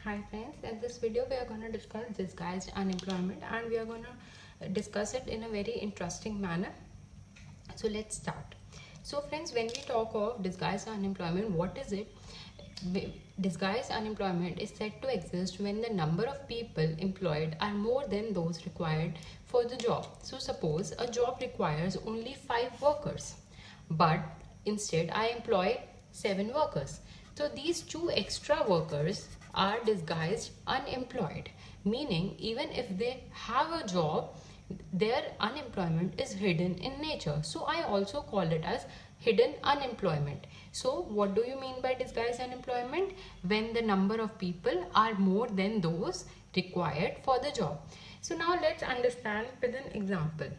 Hi friends, in this video we are going to discuss disguised unemployment and we are going to discuss it in a very interesting manner. So let's start. So friends, when we talk of disguised unemployment, what is it? Disguised unemployment is said to exist when the number of people employed are more than those required for the job. So suppose a job requires only 5 workers, but instead I employ 7 workers. So these 2 extra workers are disguised unemployed, meaning even if they have a job, their unemployment is hidden in nature. So I also call it as hidden unemployment. So what do you mean by disguised unemployment? When the number of people are more than those required for the job. So now let's understand with an example.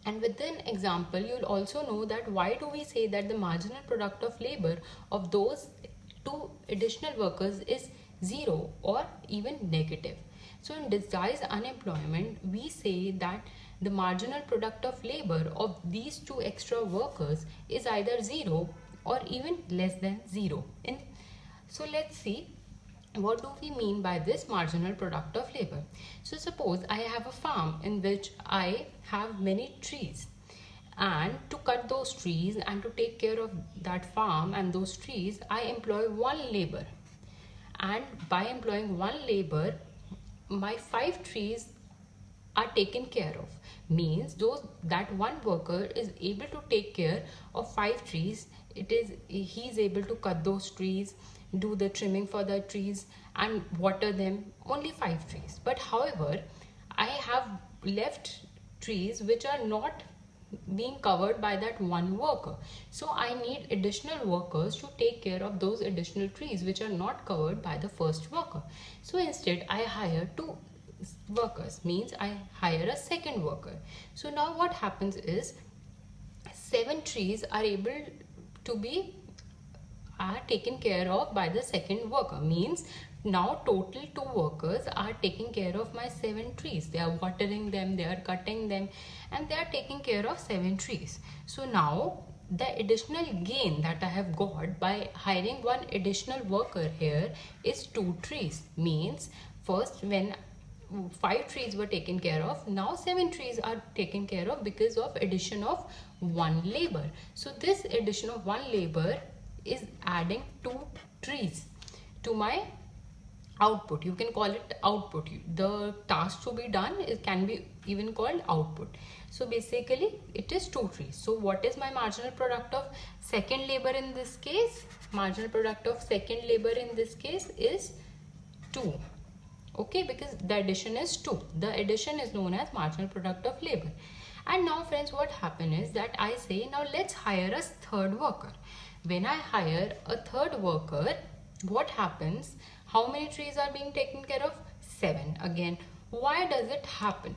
And with an example, you'll also know that why do we say that the marginal product of labor of those 2 additional workers is 0 or even negative. So in disguised unemployment, we say that the marginal product of labor of these 2 extra workers is either 0 or even less than 0. So let's see, what do we mean by this marginal product of labor? So suppose I have a farm in which I have many trees, and to cut those trees and to take care of that farm and those trees, I employ 1 labor. And by employing 1 labor, my 5 trees are taken care of. Means that 1 worker is able to take care of 5 trees. He is able to cut those trees, do the trimming for the trees and water them. Only 5 trees. But however, I have left trees which are not being covered by that 1 worker. So I need additional workers to take care of those additional trees which are not covered by the first worker. So instead I hire 2 workers, means I hire a second worker. So now what happens is 7 trees are able to be taken care of by the second worker. Means now total 2 workers are taking care of my 7 trees. They are watering them, they are cutting them, and they are taking care of 7 trees. So now the additional gain that I have got by hiring 1 additional worker here is 2 trees. Means first when 5 trees were taken care of, now 7 trees are taken care of because of addition of 1 labor. So this addition of 1 labor is adding 2 trees to my output. You can call it output. The task to be done can be even called output. So basically it is 2 trees. So what is my marginal product of second labor in this case? Marginal product of second labor in this case is 2. Okay, because the addition is 2. The addition is known as marginal product of labor. And now friends, what happens is that I say, now let's hire a third worker. When I hire a third worker, what happens? How many trees are being taken care of? 7. Again, why does it happen?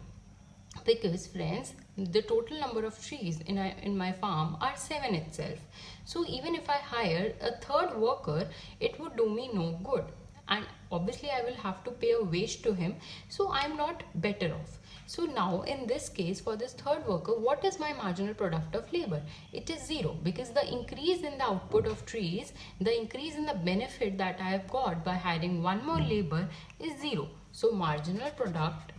Because friends, the total number of trees in my farm are 7 itself. So even if I hire a third worker, it would do me no good. And obviously I will have to pay a wage to him. So I'm not better off. So now in this case, for this third worker, what is my marginal product of labor? It is 0, because the increase in the output of trees, the increase in the benefit that I have got by hiring 1 more labor is 0. So marginal product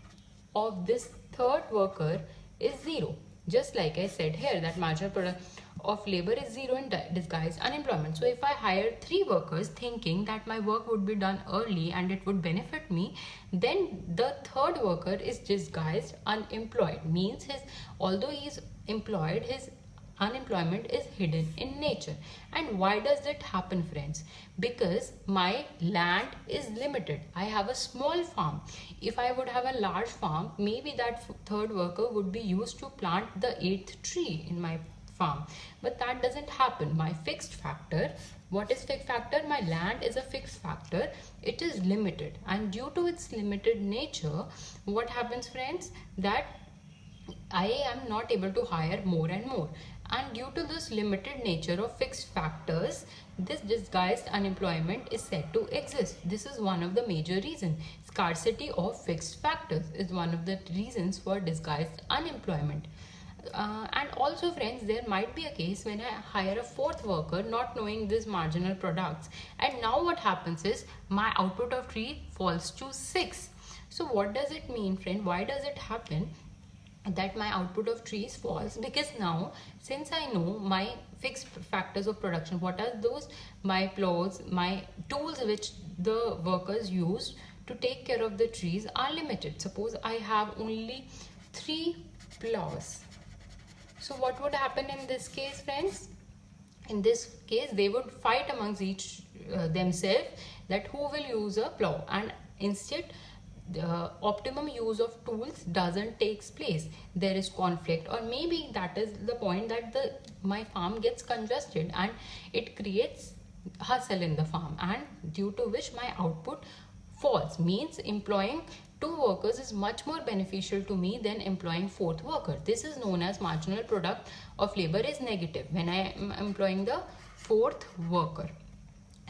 of this third worker is 0. Just like I said here, that marginal product of labor is 0 in disguised unemployment. So if I hire 3 workers thinking that my work would be done early and it would benefit me, then the third worker is disguised unemployed. Means although he is employed, his unemployment is hidden in nature. And why does it happen, friends? Because my land is limited. I have a small farm. If I would have a large farm, maybe that third worker would be used to plant the 8th tree in my farm. But that doesn't happen. My fixed factor, what is fixed factor? My land is a fixed factor. It is limited, and due to its limited nature, what happens, friends, that I am not able to hire more and more. And due to this limited nature of fixed factors, this disguised unemployment is said to exist. This is one of the major reasons. Scarcity of fixed factors is one of the reasons for disguised unemployment. And also friends, there might be a case when I hire a fourth worker not knowing these marginal products, and now what happens is my output of tree falls to 6. So what does it mean, friend? Why does it happen that my output of trees falls? Because now, since I know my fixed factors of production, what are those? My plows, my tools which the workers use to take care of the trees are limited. Suppose I have only 3 plows. So what would happen in this case, friends? In this case, they would fight amongst each themselves that who will use a plow, and instead the optimum use of tools doesn't takes place. There is conflict, or maybe that is the point that my farm gets congested and it creates hustle in the farm, and due to which my output falls. Means employing 2 workers is much more beneficial to me than employing 4th worker. This is known as marginal product of labor is negative when I am employing the 4th worker.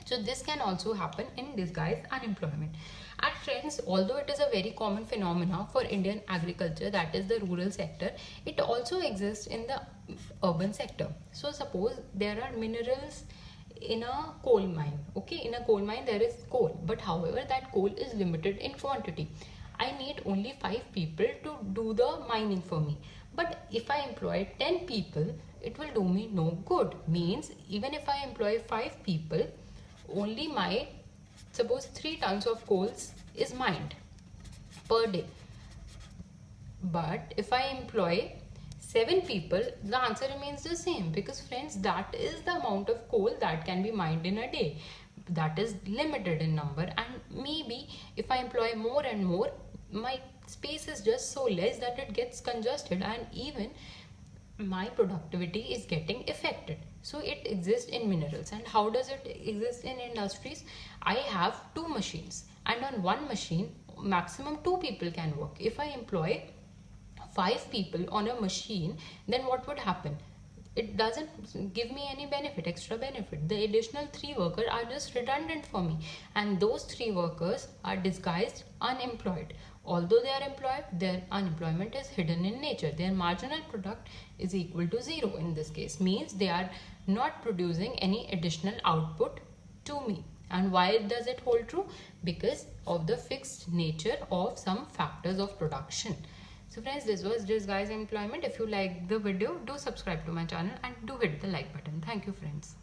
So this can also happen in disguised unemployment. And friends, although it is a very common phenomena for Indian agriculture, that is the rural sector, it also exists in the urban sector. So suppose there are minerals in a coal mine. Okay, in a coal mine there is coal, but however that coal is limited in quantity. I need only 5 people to do the mining for me. But if I employ 10 people, it will do me no good. Means even if I employ 5 people, only my, suppose 3 tons of coals is mined per day. But if I employ 7 people, the answer remains the same, because friends, that is the amount of coal that can be mined in a day. That is limited in number, and maybe if I employ more and more, my space is just so less that it gets congested, and even my productivity is getting affected. So it exists in minerals. And how does it exist in industries? I have 2 machines, and on one machine maximum 2 people can work. If I employ 5 people on a machine, then what would happen? It doesn't give me any benefit, extra benefit. The additional 3 workers are just redundant for me, and those 3 workers are disguised unemployed. Although they are employed, their unemployment is hidden in nature. Their marginal product is equal to 0 in this case. Means they are not producing any additional output to me. And why does it hold true? Because of the fixed nature of some factors of production. So friends, this was disguised employment. If you like the video, do subscribe to my channel and do hit the like button. Thank you friends.